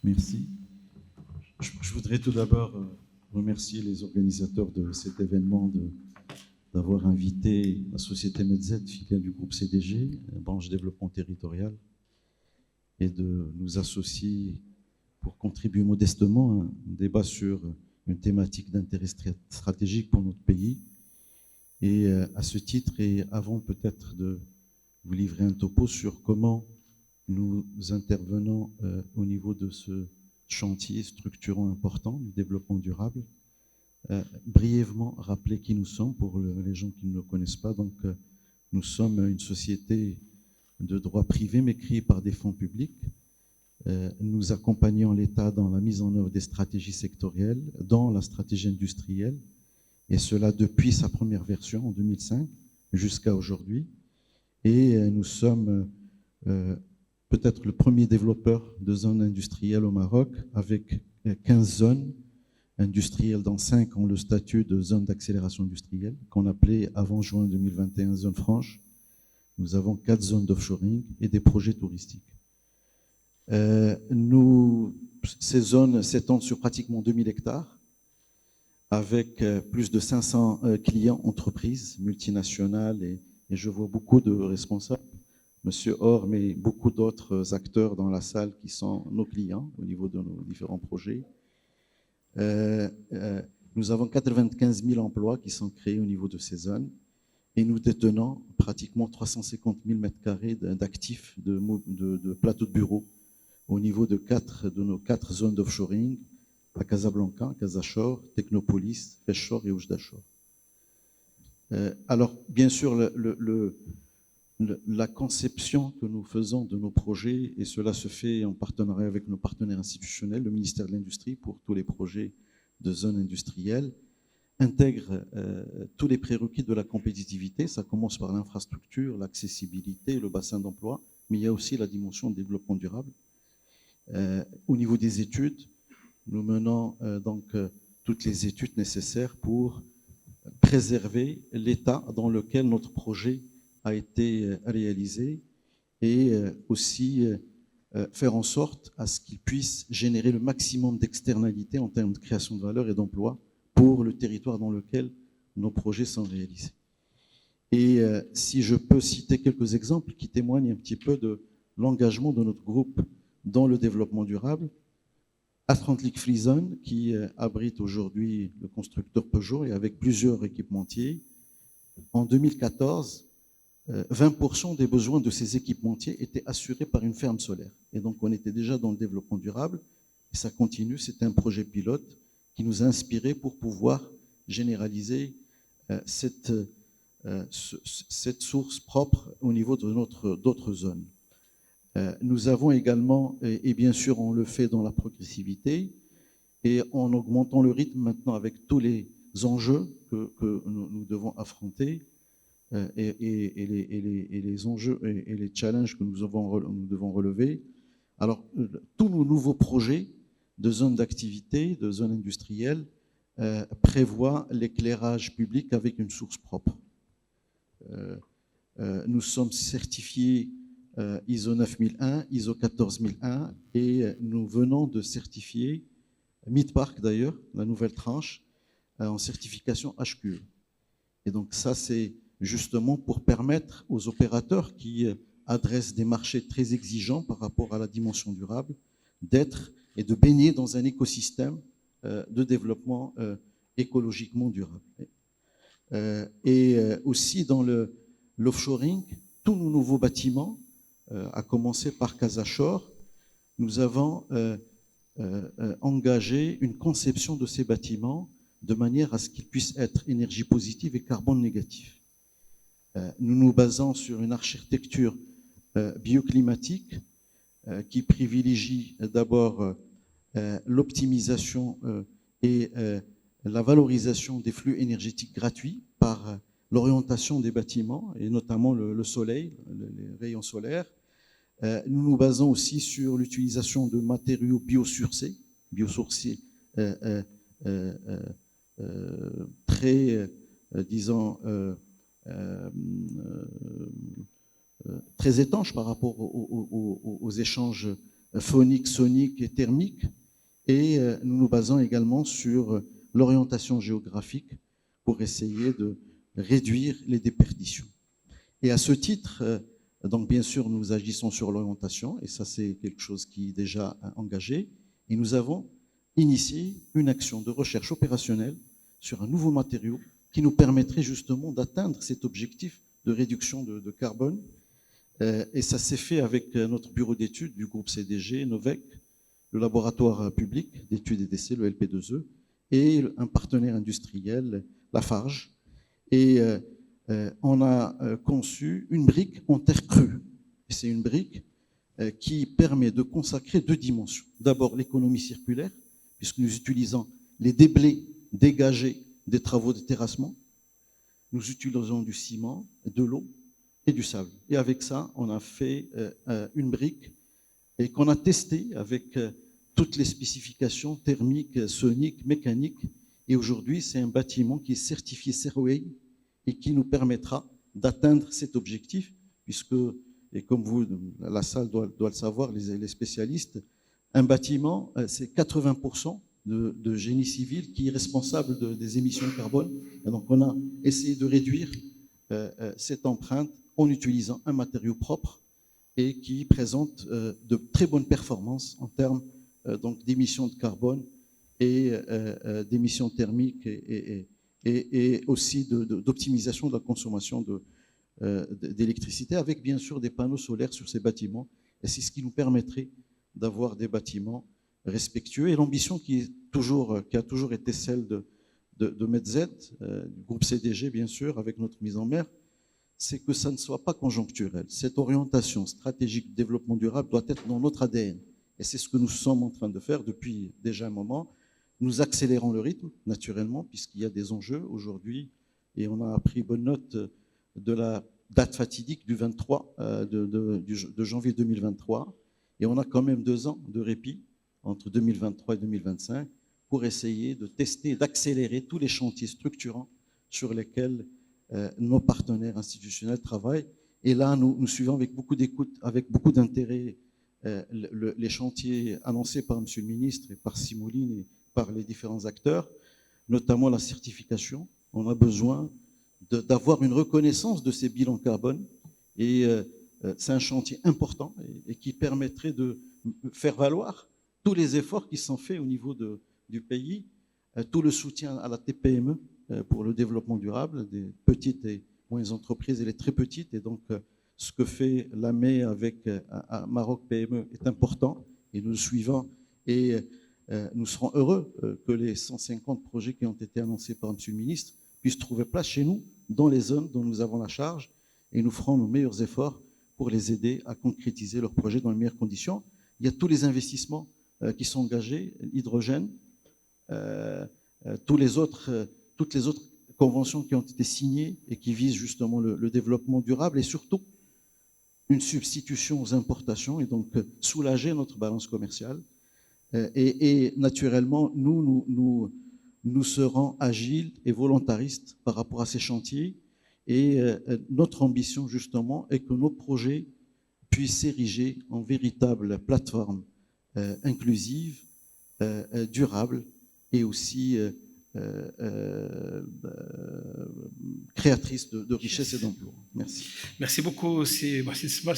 Merci. Je voudrais tout d'abord remercier les organisateurs de cet événement d'avoir invité la société Medz, filiale du groupe CDG, branche développement territorial, et de nous associer pour contribuer modestement à un débat sur une thématique d'intérêt stratégique pour notre pays. Et à ce titre, et avant peut-être de vous livrer un topo sur comment nous intervenons au niveau de ce chantier structurant important du développement durable, brièvement rappeler qui nous sommes pour les gens qui ne le connaissent pas. Donc, nous sommes une société de droit privé, mais créée par des fonds publics. Nous accompagnons l'État dans la mise en œuvre des stratégies sectorielles, dans la stratégie industrielle, et cela depuis sa première version en 2005 jusqu'à aujourd'hui. Et nous sommes peut-être le premier développeur de zones industrielles au Maroc, avec 15 zones industrielles, dont 5 ont le statut de zone d'accélération industrielle, qu'on appelait avant juin 2021 zone franche. Nous avons 4 zones d'offshoring et des projets touristiques. Ces zones s'étendent sur pratiquement 2000 hectares, avec plus de 500 clients, entreprises multinationales, et je vois beaucoup de responsables, Monsieur Or, mais beaucoup d'autres acteurs dans la salle qui sont nos clients au niveau de nos différents projets. Nous avons 95 000 emplois qui sont créés au niveau de ces zones, et nous détenons pratiquement 350 000 m² d'actifs de plateaux de bureaux au niveau de nos 4 zones d'offshoring, à Casablanca, Casachor, Technopolis, Feshor et Oujda-Chor. Alors, bien sûr, la conception que nous faisons de nos projets, et cela se fait en partenariat avec nos partenaires institutionnels, le ministère de l'Industrie pour tous les projets de zones industrielles, intègre tous les prérequis de la compétitivité. Ça commence par l'infrastructure, l'accessibilité, le bassin d'emploi, mais il y a aussi la dimension de développement durable. Au niveau des études, nous menons donc toutes les études nécessaires pour préserver l'état dans lequel notre projet a été réalisé, et aussi faire en sorte à ce qu'il puisse générer le maximum d'externalités en termes de création de valeur et d'emploi pour le territoire dans lequel nos projets sont réalisés. Et si je peux citer quelques exemples qui témoignent un petit peu de l'engagement de notre groupe dans le développement durable, Atlantic Free Zone, qui abrite aujourd'hui le constructeur Peugeot et avec plusieurs équipementiers, en 2014, 20% des besoins de ces équipementiers étaient assurés par une ferme solaire. Et donc, on était déjà dans le développement durable, et ça continue. C'était un projet pilote qui nous a inspirés pour pouvoir généraliser cette source propre au niveau de d'autres zones. Nous avons également, et bien sûr on le fait dans la progressivité, et en augmentant le rythme maintenant avec tous les enjeux que nous devons affronter, et les enjeux et les challenges que nous devons relever. Alors, tous nos nouveaux projets de zones d'activité, de zones industrielles, prévoient l'éclairage public avec une source propre. Nous sommes certifiés ISO 9001, ISO 14001, et nous venons de certifier Midpark d'ailleurs, la nouvelle tranche, en certification HQE. Et donc ça, c'est justement pour permettre aux opérateurs qui adressent des marchés très exigeants par rapport à la dimension durable d'être et de baigner dans un écosystème de développement écologiquement durable. Et aussi dans l'offshoring, tous nos nouveaux bâtiments, à commencer par Casachor, nous avons engagé une conception de ces bâtiments de manière à ce qu'ils puissent être énergie positive et carbone négatif. Nous nous basons sur une architecture bioclimatique qui privilégie d'abord l'optimisation et la valorisation des flux énergétiques gratuits par l'orientation des bâtiments, et notamment le soleil, les rayons solaires. Nous nous basons aussi sur l'utilisation de matériaux biosourcés très, disons, très étanches par rapport aux échanges phonique, sonique et thermique. Et nous nous basons également sur l'orientation géographique pour essayer de réduire les déperditions. Et à ce titre, donc bien sûr, nous agissons sur l'orientation, et ça c'est quelque chose qui est déjà engagé, et nous avons initié une action de recherche opérationnelle sur un nouveau matériau qui nous permettrait justement d'atteindre cet objectif de réduction de carbone. Et ça s'est fait avec notre bureau d'études du groupe CDG, Novec, le laboratoire public d'études et d'essais, le LP2E, et un partenaire industriel, Lafarge. Et on a conçu une brique en terre crue. C'est une brique qui permet de consacrer 2 dimensions. D'abord, l'économie circulaire, puisque nous utilisons les déblais dégagés des travaux de terrassement. Nous utilisons du ciment, de l'eau et du sable. Et avec ça, on a fait une brique et qu'on a testée avec toutes les spécifications thermiques, soniques, mécaniques. Et aujourd'hui, c'est un bâtiment qui est certifié CERWEI et qui nous permettra d'atteindre cet objectif, puisque, et comme vous, la salle doit le savoir, les spécialistes, un bâtiment, c'est 80% de génie civil qui est responsable des émissions de carbone. Et donc, on a essayé de réduire cette empreinte en utilisant un matériau propre et qui présente de très bonnes performances en termes donc d'émissions de carbone et d'émissions thermiques et aussi d'optimisation de la consommation d'électricité, avec bien sûr des panneaux solaires sur ces bâtiments. Et c'est ce qui nous permettrait d'avoir des bâtiments respectueux. Et l'ambition qui a toujours été celle de Medz, du groupe CDG bien sûr, avec notre mise en mer, c'est que ça ne soit pas conjoncturel. Cette orientation stratégique de développement durable doit être dans notre ADN. Et c'est ce que nous sommes en train de faire depuis déjà un moment. Nous accélérons le rythme, naturellement, puisqu'il y a des enjeux aujourd'hui. Et on a pris bonne note de la date fatidique du 23, de janvier 2023. Et on a quand même 2 ans de répit entre 2023 et 2025 pour essayer de tester, d'accélérer tous les chantiers structurants sur lesquels nos partenaires institutionnels travaillent. Et là, nous suivons avec beaucoup d'écoute, avec beaucoup d'intérêt les chantiers annoncés par M. le ministre et par Simouline et par les différents acteurs, notamment la certification. On a besoin d'avoir une reconnaissance de ces bilans carbone et c'est un chantier important et qui permettrait de faire valoir tous les efforts qui sont faits au niveau du pays, tout le soutien à la TPME pour le développement durable, des petites et moyennes entreprises et les très petites. Et donc, ce que fait l'AME avec Maroc PME est important et nous le suivons. Et nous serons heureux que les 150 projets qui ont été annoncés par M. le ministre puissent trouver place chez nous, dans les zones dont nous avons la charge, et nous ferons nos meilleurs efforts pour les aider à concrétiser leurs projets dans les meilleures conditions. Il y a tous les investissements qui sont engagés, l'hydrogène, toutes les autres conventions qui ont été signées et qui visent justement le développement durable et surtout une substitution aux importations et donc soulager notre balance commerciale. Et naturellement, nous serons agiles et volontaristes par rapport à ces chantiers. Et notre ambition, justement, est que nos projets puissent s'ériger en véritable plateforme inclusive, durable et aussi créatrice de richesse et d'emploi. Merci. Merci beaucoup aussi, Marcel Smart.